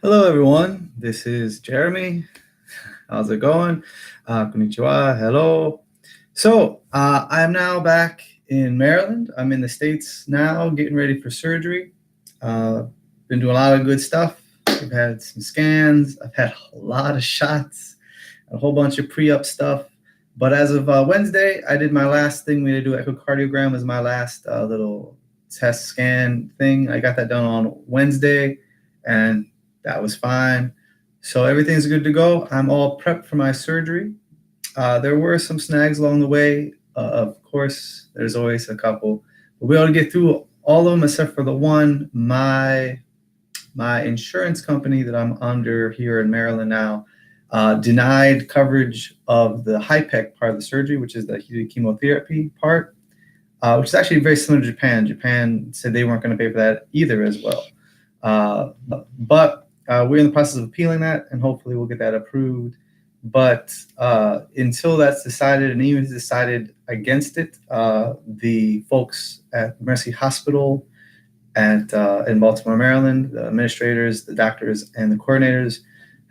Hello, everyone. This is Jeremy. How's it going? Konnichiwa. Hello. I am now back in Maryland. I'm in the States now, getting ready for surgery. Uh, been doing a lot of good stuff. I've had some scans. I've had a lot of shots, a whole bunch of pre-op stuff. But as of Wednesday, I did my last thing. We had to do echocardiogram was my last little test scan thing. I got that done on Wednesday, and that was fine. So everything's good to go. I'm all prepped for my surgery. There were some snags along the way. Of course, there's always a couple. But we ought to get through all of them except for the one. My insurance company that I'm under here in Maryland now denied coverage of the HIPEC part of the surgery, which is the heated chemotherapy part, which is actually very similar to Japan. Japan said they weren't going to pay for that either as well. But we're in the process of appealing that, and hopefully we'll get that approved. But until that's decided, and even decided against it, the folks at Mercy Hospital in Baltimore, Maryland, the administrators, the doctors, and the coordinators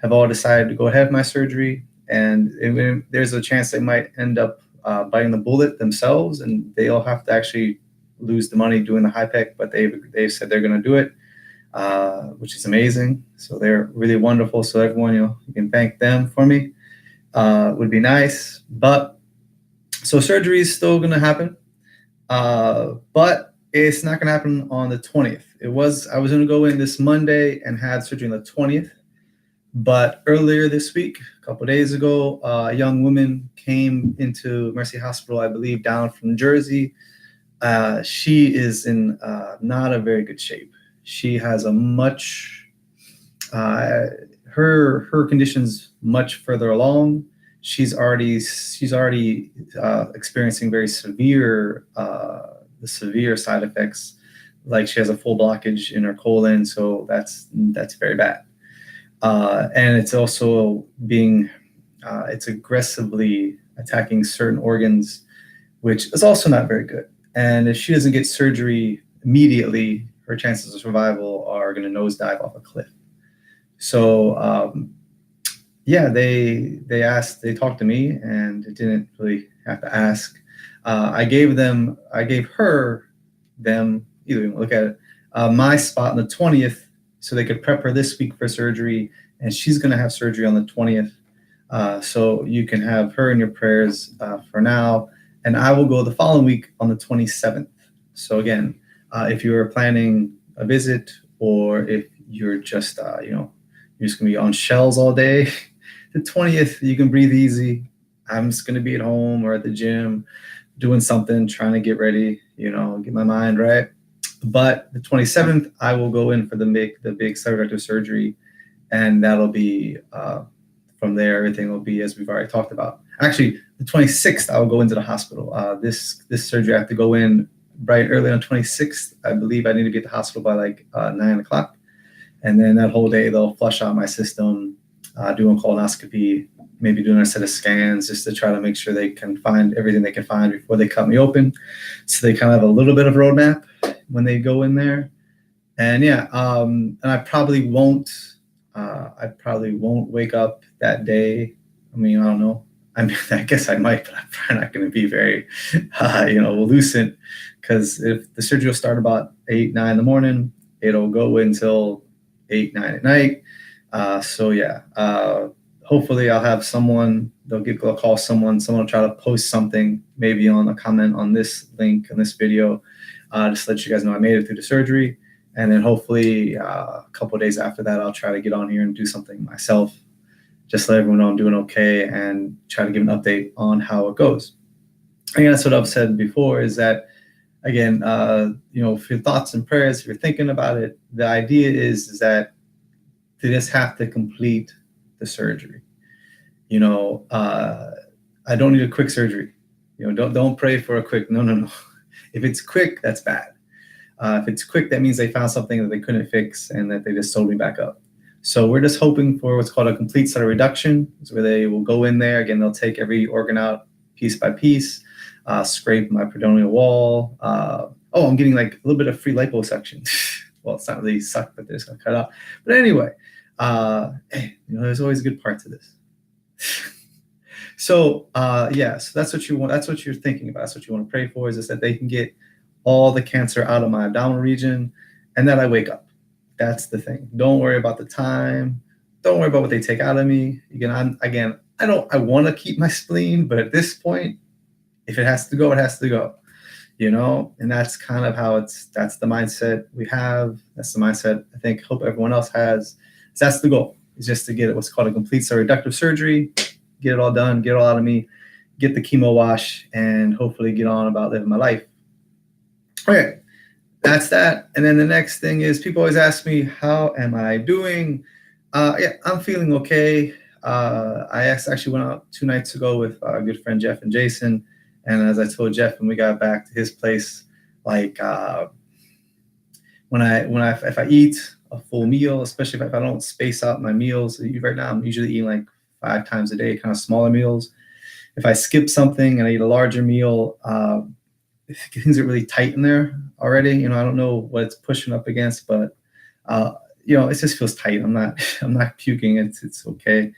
have all decided to go ahead with my surgery. And there's a chance they might end up biting the bullet themselves, and they'll have to actually lose the money doing the HIPEC, but they've said they're going to do it, which is amazing. So they're really wonderful. So everyone, you can thank them for me. Would be nice. But so surgery is still going to happen, but it's not going to happen on the 20th. I was going to go in this Monday and had surgery on the 20th. But earlier this week, a couple of days ago, a young woman came into Mercy Hospital, I believe, down from Jersey. She is in not a very good shape. She has a her condition's much further along. She's already experiencing very severe side effects, like she has a full blockage in her colon, so that's very bad. And it's also it's aggressively attacking certain organs, which is also not very good. And if she doesn't get surgery immediately, her chances of survival are going to nosedive off a cliff. So, they talked to me, and it didn't really have to ask. I gave them, either you look at it, my spot on the 20th, so they could prep her this week for surgery, and she's going to have surgery on the 20th. So you can have her in your prayers for now, and I will go the following week on the 27th. So again, if you're planning a visit, or if you're just you're just going to be on shells all day, the 20th you can breathe easy. I'm just going to be at home or at the gym doing something, trying to get ready, get my mind right. But the 27th, I will go in for the big cytoreductive surgery, and that'll be from there. Everything will be as we've already talked about. Actually, the 26th, I will go into the hospital. This surgery, I have to go in bright early on 26th. I believe I need to be at the hospital by like 9 o'clock, and then that whole day they'll flush out my system, do a colonoscopy, maybe doing a set of scans just to try to make sure they can find everything they can find before they cut me open. So they kind of have a little bit of a roadmap when they go in there. And and I probably won't wake up that day. I mean, I don't know. I guess I might, but I'm probably not going to be very, lucid, because if the surgery will start about 8, 9 in the morning, it'll go until 8, 9 at night. Hopefully I'll have someone, they'll call someone will try to post something, maybe on a comment on this link, on this video, just to let you guys know I made it through the surgery. And then hopefully a couple of days after that, I'll try to get on here and do something myself, just to let everyone know I'm doing okay, and try to give an update on how it goes. Again, that's what I've said before, is that, again, for your thoughts and prayers, if you're thinking about it, the idea is that they just have to complete the surgery. I don't need a quick surgery. Don't pray for a quick, no. If it's quick, that's bad. If it's quick, that means they found something that they couldn't fix and that they just sewed me back up. So we're just hoping for what's called a complete cytoreduction. It's where they will go in there. Again, they'll take every organ out piece by piece, scrape my peritoneal wall. I'm getting like a little bit of free liposuction. Well, it's not really sucked, but they're just going to cut out. But anyway, Hey, there's always a good part to this. So so that's what you want. That's what you're thinking about. That's what you want to pray for, is just that they can get all the cancer out of my abdominal region and that I wake up. That's the thing. Don't worry about the time. Don't worry about what they take out of me. I want to keep my spleen, but at this point, if it has to go, it has to go. And that's kind of that's the mindset we have. That's the mindset I think hope everyone else has. So that's the goal, is just to get what's called a complete reductive surgery, get it all done, get it all out of me, get the chemo wash, and hopefully get on about living my life. Okay, that's that. And then the next thing is, people always ask me, how am I doing? I'm feeling okay. I actually went out 2 nights ago with our good friend Jeff and Jason. And as I told Jeff when we got back to his place, like if I eat a full meal, especially if I don't space out my meals, right now I'm usually eating like 5 times a day, kind of smaller meals. If I skip something and I eat a larger meal, things are really tight in there already. I don't know what it's pushing up against, but it just feels tight. I'm not puking. It's okay.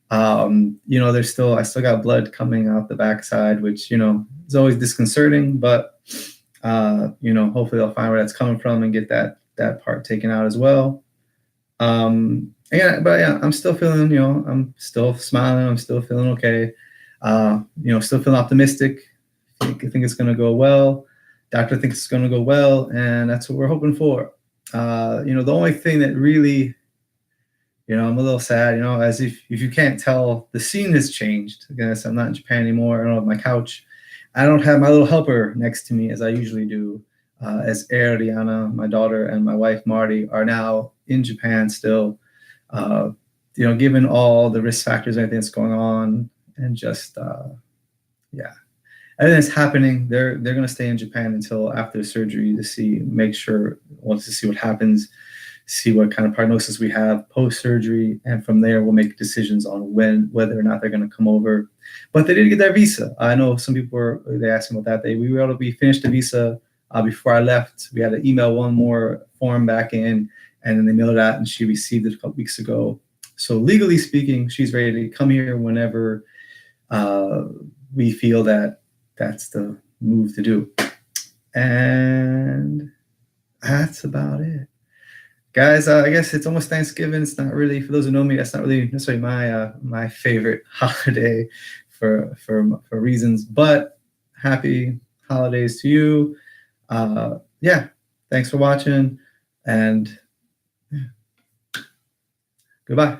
I still got blood coming out the backside, which, is always disconcerting, but, hopefully I'll find where that's coming from and get that part taken out as well. I'm still feeling, I'm still smiling. I'm still feeling okay. Still feeling optimistic. I think it's going to go well. Doctor thinks it's going to go well, and that's what we're hoping for. The only thing that really, I'm a little sad, as if you can't tell, the scene has changed. I guess I'm not in Japan anymore. I don't have my couch. I don't have my little helper next to me as I usually do, as Rihanna, my daughter, and my wife, Marty, are now in Japan still. Given all the risk factors, everything that's going on, and just, everything that's happening, they're going to stay in Japan until after the surgery to see what happens, see what kind of prognosis we have post-surgery, and from there we'll make decisions on whether or not they're going to come over. But they did get their visa. I know some people they asked me about that. We were able to finish the visa before I left. We had to email one more form back in, and then they mailed it out, and she received it a couple weeks ago. So legally speaking, she's ready to come here whenever we feel that that's the move to do. And that's about it. Guys, I guess it's almost Thanksgiving. It's not really, for those who know me, that's not really necessarily my favorite holiday for reasons, but happy holidays to you. Thanks for watching, and goodbye.